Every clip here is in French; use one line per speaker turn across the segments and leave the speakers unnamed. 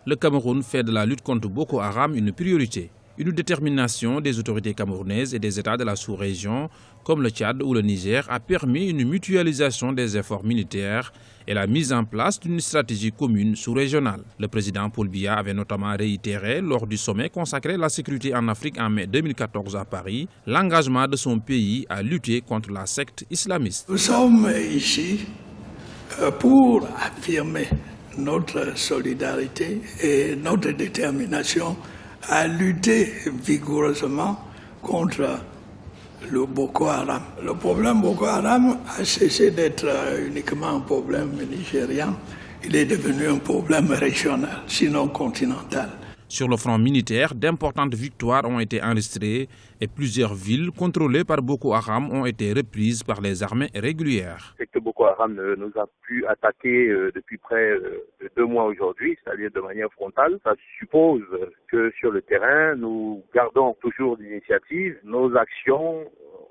Le Cameroun fait de la lutte contre Boko Haram une priorité. Une détermination des autorités camerounaises et des États de la sous-région, comme le Tchad ou le Niger, a permis une mutualisation des efforts militaires et la mise en place d'une stratégie commune sous-régionale. Le président Paul Biya avait notamment réitéré, lors du sommet consacré à la sécurité en Afrique en mai 2014 à Paris, l'engagement de son pays à lutter contre la secte islamiste.
Nous sommes ici pour affirmer notre solidarité et notre détermination à lutter vigoureusement contre le Boko Haram. Le problème Boko Haram a cessé d'être uniquement un problème nigérian. Il est devenu un problème régional, sinon continental.
Sur le front militaire, d'importantes victoires ont été enregistrées et plusieurs villes contrôlées par Boko Haram ont été reprises par les armées régulières.
C'est que Boko Haram ne nous a plus attaqué depuis près de 2 mois aujourd'hui, c'est-à-dire de manière frontale. Ça suppose que sur le terrain, nous gardons toujours l'initiative. Nos actions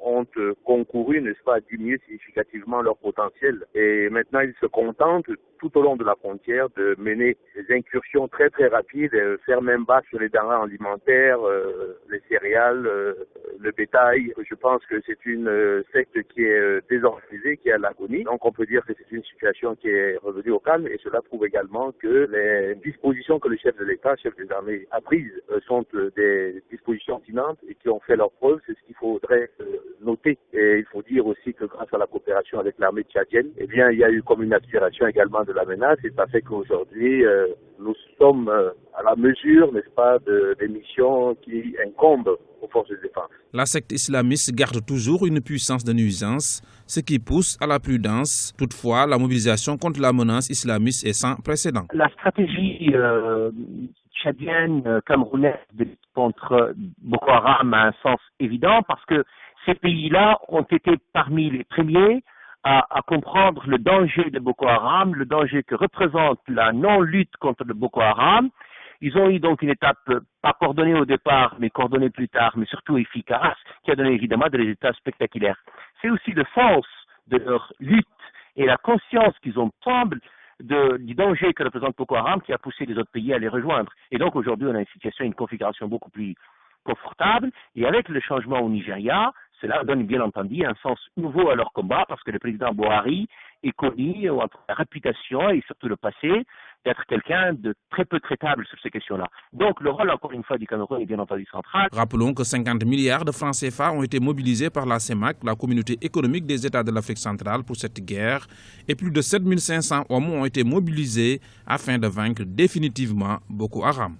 ont concouru, n'est-ce pas, à diminuer significativement leur potentiel. Et maintenant, ils se contentent, tout au long de la frontière, de mener des incursions très très rapides, faire même bas sur les denrées alimentaires, les céréales, le bétail. Je pense que c'est une secte qui est désorganisée, qui est à l'agonie. Donc on peut dire que c'est une situation qui est revenue au calme, et cela prouve également que les dispositions que le chef de l'État, chef des armées, a prises sont des dispositions pertinentes et qui ont fait leur preuve. C'est ce qu'il faudrait noter. Et il faut dire aussi que grâce à la coopération avec l'armée tchadienne, eh bien, il y a eu comme une accélération également de la menace, et ça fait qu'aujourd'hui, nous sommes à la mesure, n'est-ce pas, des missions qui incombent aux forces de défense.
La secte islamiste garde toujours une puissance de nuisance, ce qui pousse à la prudence. Toutefois, la mobilisation contre la menace islamiste est sans précédent.
La stratégie tchadienne, camerounaise contre Boko Haram a un sens évident, parce que ces pays-là ont été parmi les premiers à comprendre le danger de Boko Haram, le danger que représente la non-lutte contre le Boko Haram. Ils ont eu donc une étape pas coordonnée au départ, mais coordonnée plus tard, mais surtout efficace, qui a donné évidemment des résultats spectaculaires. C'est aussi le sens de leur lutte et la conscience qu'ils ont ensemble du danger que représente Boko Haram qui a poussé les autres pays à les rejoindre. Et donc aujourd'hui, on a une situation, une configuration beaucoup plus confortable. Et avec le changement au Nigeria, cela donne bien entendu un sens nouveau à leur combat, parce que le président Buhari est connu, entre la réputation et surtout le passé, d'être quelqu'un de très peu traitable sur ces questions-là. Donc le rôle, encore une fois, du Cameroun est bien entendu central.
Rappelons que 50 milliards de francs CFA ont été mobilisés par la CEMAC, la communauté économique des États de l'Afrique centrale, pour cette guerre, et plus de 7500 hommes ont été mobilisés afin de vaincre définitivement Boko Haram.